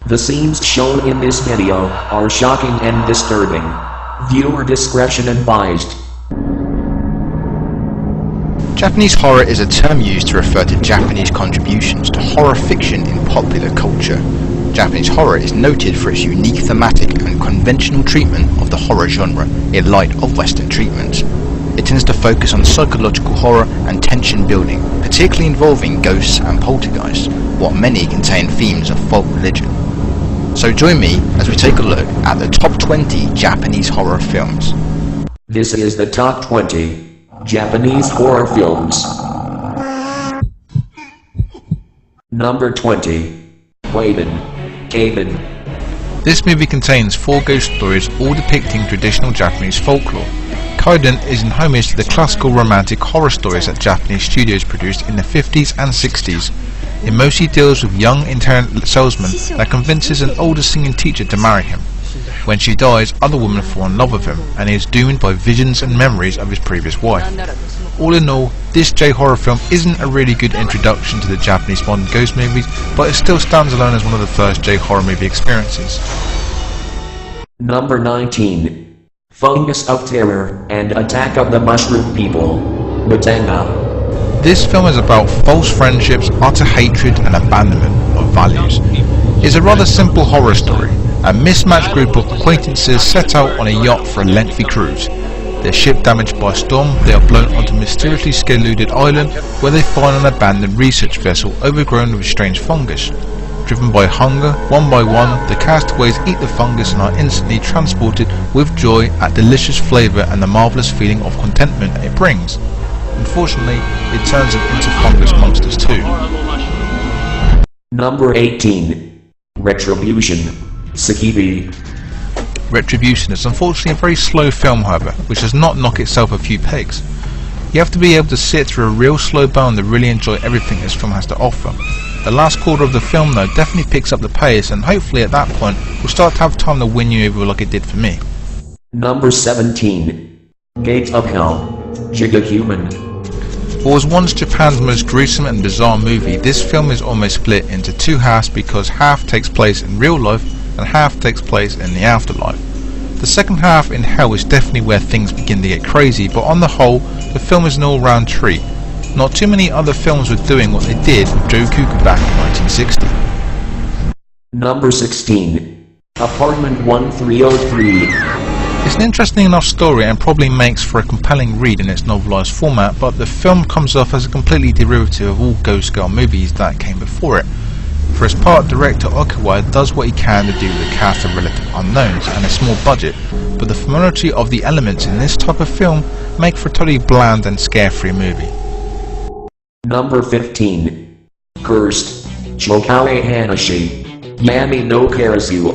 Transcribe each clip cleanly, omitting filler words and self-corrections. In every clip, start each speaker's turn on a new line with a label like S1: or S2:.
S1: The scenes shown in this video are shocking and disturbing. Viewer discretion advised.
S2: Japanese horror is a term used to refer to Japanese contributions to horror fiction in popular culture. Japanese horror is noted for its unique thematic and conventional treatment of the horror genre in light of Western treatments. It tends to focus on psychological horror and tension building, particularly involving ghosts and poltergeists, while many contain themes of folk religion. So join me as we take a look at the top 20 Japanese horror films.
S1: This is the top 20 Japanese horror films. Number 20. Kaiden.
S3: This movie contains 4 ghost stories, all depicting traditional Japanese folklore. Kaiden is in homage to the classical romantic horror stories that Japanese studios produced in the 50s and 60s. It mostly deals with young itinerant salesman that convinces an older singing teacher to marry him. When she dies, other women fall in love with him, and he is doomed by visions and memories of his previous wife. All in all, this J-horror film isn't a really good introduction to the Japanese modern ghost movies, but it still stands alone as one of the first J-horror movie experiences.
S1: Number 19. Fungus of Terror and Attack of the Mushroom People. Matanga.
S3: This film is about false friendships, utter hatred and abandonment of values. It's a rather simple horror story. A mismatched group of acquaintances set out on a yacht for a lengthy cruise. Their ship damaged by a storm, they are blown onto a mysteriously secluded island where they find an abandoned research vessel overgrown with strange fungus. Driven by hunger, one by one, the castaways eat the fungus and are instantly transported with joy at delicious flavour and the marvellous feeling of contentment it brings. Unfortunately, it turns them into fungus monsters too.
S1: Number 18. Retribution. Sakibi.
S3: Retribution is unfortunately a very slow film, however, which does not knock itself a few pegs. You have to be able to sit through a real slow burn to really enjoy everything this film has to offer. The last quarter of the film though definitely picks up the pace, and hopefully at that point we'll start to have time to win you over like it did for me.
S1: Number 17. Gate of Hell. Gigahuman.
S3: What was once Japan's most gruesome and bizarre movie, this film is almost split into 2 halves because half takes place in real life and half takes place in the afterlife. The second half in Hell is definitely where things begin to get crazy, but on the whole, the film is an all-round treat. Not too many other films were doing what they did with Joe Kuka back in 1960.
S1: Number 16. Apartment 1303.
S3: It's an interesting enough story and probably makes for a compelling read in its novelised format, but the film comes off as a completely derivative of all Ghost Girl movies that came before it. For its part, director Okawa does what he can to do with a cast of relative unknowns and a small budget, but the familiarity of the elements in this type of film make for a totally bland and scare-free movie.
S1: Number 15. Cursed. Chokae Hanashi. Yami no Karazu.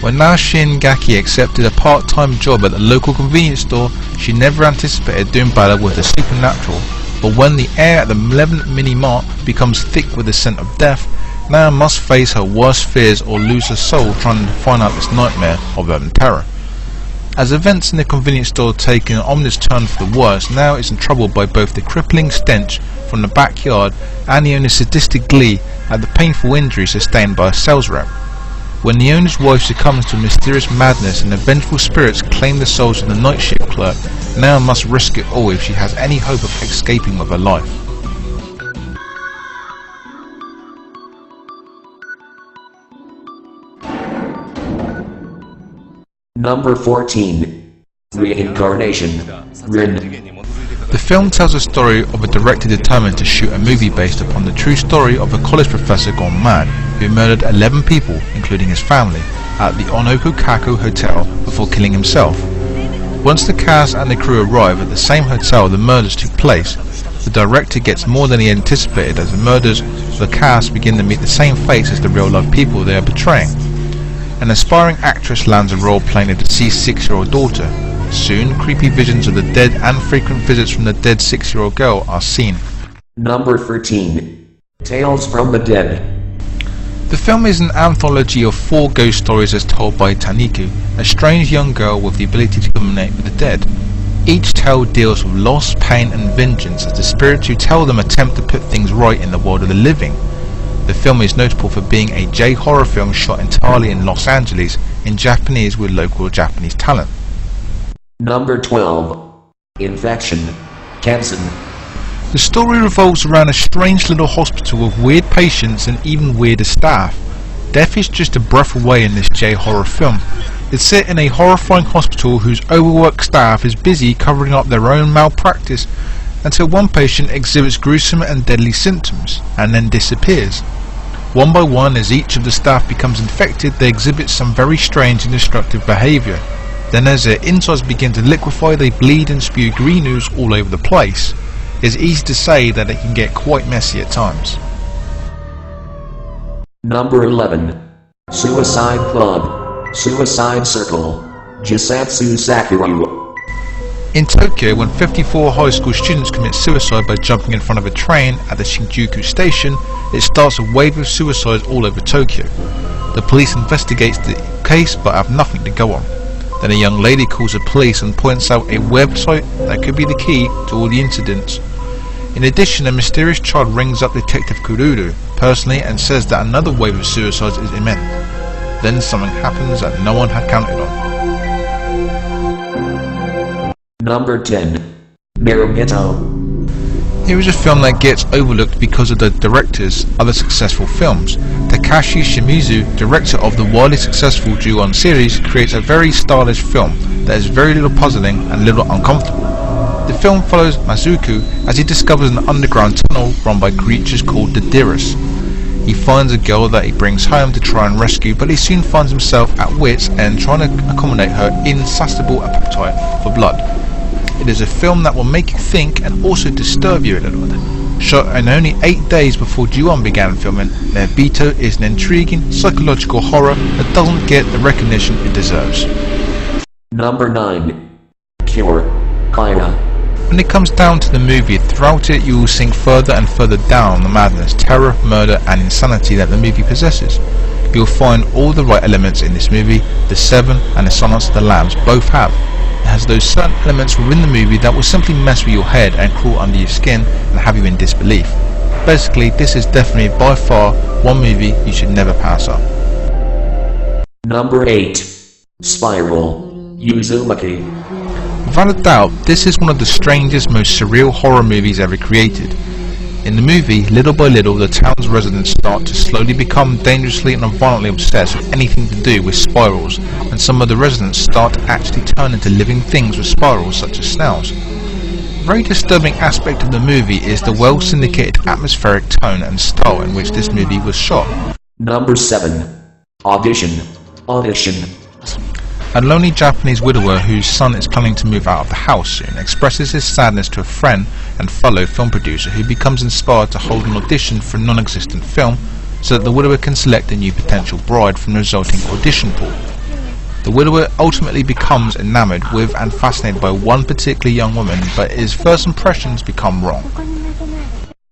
S3: When Nashin Gaki accepted a part-time job at the local convenience store, she never anticipated doing battle with the supernatural. But when the air at the malevolent mini-mart becomes thick with the scent of death, Nao must face her worst fears or lose her soul trying to find out this nightmare of urban terror. As events in the convenience store take an ominous turn for the worse, Nao is in trouble by both the crippling stench from the backyard and the owner's sadistic glee at the painful injury sustained by a sales rep. When the owner's wife succumbs to mysterious madness and the vengeful spirits claim the souls of the night shift clerk, Nao must risk it all if she has any hope of escaping with her life.
S1: Number 14. Reincarnation. Rin.
S3: The film tells the story of a director determined to shoot a movie based upon the true story of a college professor gone mad who murdered 11 people, including his family, at the Onokukako Hotel before killing himself. Once the cast and the crew arrive at the same hotel the murders took place, the director gets more than he anticipated as the murders of the cast begin to meet the same fates as the real-life people they are portraying. An aspiring actress lands a role playing a deceased 6-year-old daughter. Soon, creepy visions of the dead and frequent visits from the dead 6-year-old girl are seen.
S1: Number 13. Tales from the Dead.
S3: The film is an anthology of 4 ghost stories as told by Taniku, a strange young girl with the ability to communicate with the dead. Each tale deals with loss, pain and vengeance as the spirits who tell them attempt to put things right in the world of the living. The film is notable for being a J-horror film shot entirely in Los Angeles in Japanese with local Japanese talent.
S1: Number 12. Infection. Kansen.
S3: The story revolves around a strange little hospital with weird patients and even weirder staff. Death is just a breath away in this J-horror film. It's set in a horrifying hospital whose overworked staff is busy covering up their own malpractice until one patient exhibits gruesome and deadly symptoms and then disappears. One by one, as each of the staff becomes infected, they exhibit some very strange and destructive behaviour. Then as their insides begin to liquefy, they bleed and spew green ooze all over the place. It's easy to say that it can get quite messy at times.
S1: Number 11. Suicide Club. Suicide Circle. Jisatsu Sakura.
S3: In Tokyo, when 54 high school students commit suicide by jumping in front of a train at the Shinjuku station, it starts a wave of suicides all over Tokyo. The police investigates the case but have nothing to go on. Then a young lady calls the police and points out a website that could be the key to all the incidents. In addition, a mysterious child rings up Detective Kururu personally and says that another wave of suicides is imminent. Then something happens that no one had counted on.
S1: Number 10. Naruto.
S3: Here is a film that gets overlooked because of the director's other successful films. Takashi Shimizu, director of the wildly successful Ju-On series, creates a very stylish film that is very little puzzling and little uncomfortable. The film follows Mazuku as he discovers an underground tunnel run by creatures called the Deerus. He finds a girl that he brings home to try and rescue, but he soon finds himself at wit's end trying to accommodate her insatiable appetite for blood. It is a film that will make you think and also disturb you a little bit. Shot in only 8 days before Ju-On began filming, Naruto is an intriguing psychological horror that doesn't get the recognition it deserves.
S1: Number 9. Cure. Kaya.
S3: When it comes down to the movie, throughout it you will sink further and further down the madness, terror, murder and insanity that the movie possesses. You will find all the right elements in this movie. The Seven and the Silence of the Lambs both have. It has those certain elements within the movie that will simply mess with your head and crawl under your skin and have you in disbelief. Basically, this is definitely by far one movie you should never pass up.
S1: Number 8. Spiral. Uzumaki.
S3: Without a doubt, this is one of the strangest, most surreal horror movies ever created. In the movie, little by little, the town's residents start to slowly become dangerously and violently obsessed with anything to do with spirals, and some of the residents start to actually turn into living things with spirals such as snails. A very disturbing aspect of the movie is the well-syndicated atmospheric tone and style in which this movie was shot.
S1: Number 7. Audition.
S3: A lonely Japanese widower whose son is planning to move out of the house soon expresses his sadness to a friend and fellow film producer who becomes inspired to hold an audition for a non-existent film so that the widower can select a new potential bride from the resulting audition pool. The widower ultimately becomes enamoured with and fascinated by one particular young woman, but his first impressions become wrong.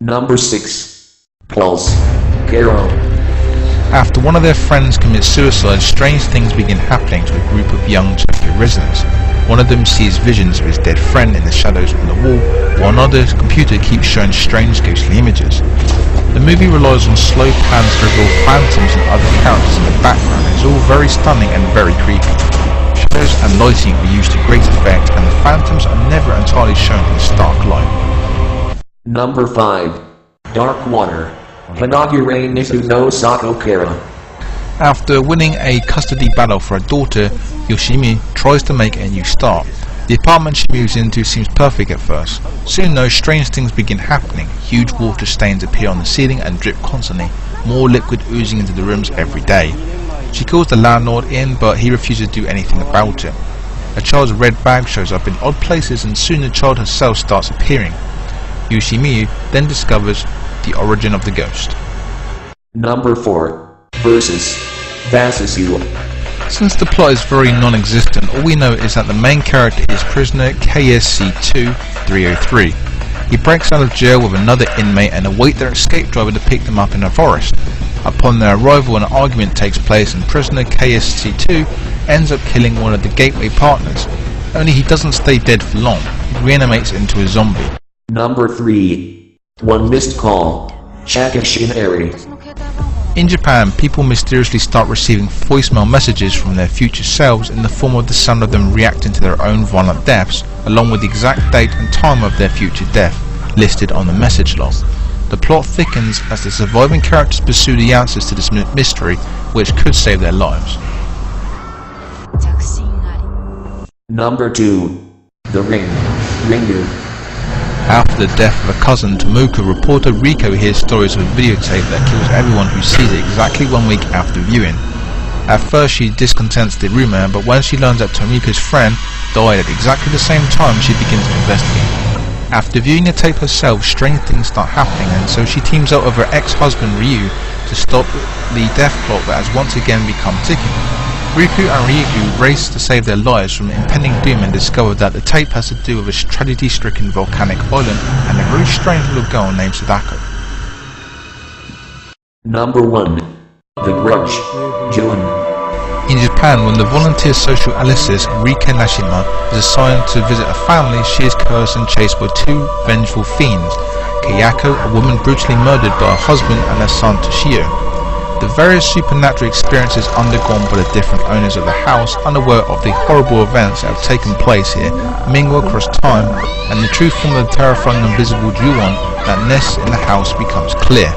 S1: Number 6. Pulse. Kero.
S3: After one of their friends commits suicide, strange things begin happening to a group of young Tokyo residents. One of them sees visions of his dead friend in the shadows on the wall, while another's computer keeps showing strange ghostly images. The movie relies on slow pans to reveal phantoms and other characters in the background. It's all very stunning and very creepy. Shadows and lighting are used to great effect, and the phantoms are never entirely shown in stark light.
S1: Number 5. Dark Water. Hinagure Nisu no Sato Kara.
S3: After winning a custody battle for her daughter, Yoshimi tries to make a new start. The apartment she moves into seems perfect at first. Soon though, strange things begin happening. Huge water stains appear on the ceiling and drip constantly, more liquid oozing into the rooms every day. She calls the landlord in, but he refuses to do anything about it. A child's red bag shows up in odd places, and soon the child herself starts appearing. Yoshimi then discovers the origin of the ghost.
S1: Number 4. Versus. Vasusu.
S3: Since the plot is very non-existent, all we know is that the main character is prisoner KSC-2-303. He breaks out of jail with another inmate and await their escape driver to pick them up in a forest. Upon their arrival, an argument takes place and prisoner KSC-2 ends up killing one of the gateway partners. Only he doesn't stay dead for long. He reanimates into a zombie.
S1: Number 3. One Missed Call. Shakishinari.
S3: In Japan, people mysteriously start receiving voicemail messages from their future selves in the form of the sound of them reacting to their own violent deaths, along with the exact date and time of their future death, listed on the message log. The plot thickens as the surviving characters pursue the answers to this mystery, which could save their lives.
S1: Number 2. The Ring. Ringu.
S3: After the death of a cousin, Tomoka, reporter Riko hears stories of a videotape that kills everyone who sees it exactly 1 week after viewing. At first she discontents the rumour, but when she learns that Tomoka's friend died at exactly the same time, she begins to investigate. After viewing the tape herself, strange things start happening, and so she teams up with her ex-husband Ryu to stop the death clock that has once again become ticking. Riku and Ryugu race to save their lives from impending doom and discover that the tape has to do with a tragedy-stricken volcanic island and a very strange little girl named Sadako.
S1: Number 1. The Grudge. Jun.
S3: In Japan, when the volunteer social analyst Rika Nashima is assigned to visit a family, she is cursed and chased by 2 vengeful fiends, Kayako, a woman brutally murdered by her husband, and her son Toshio. The various supernatural experiences undergone by the different owners of the house, unaware of the horrible events that have taken place here, mingle across time, and the true form of the terrifying invisible Ju-on that nests in the house becomes clear.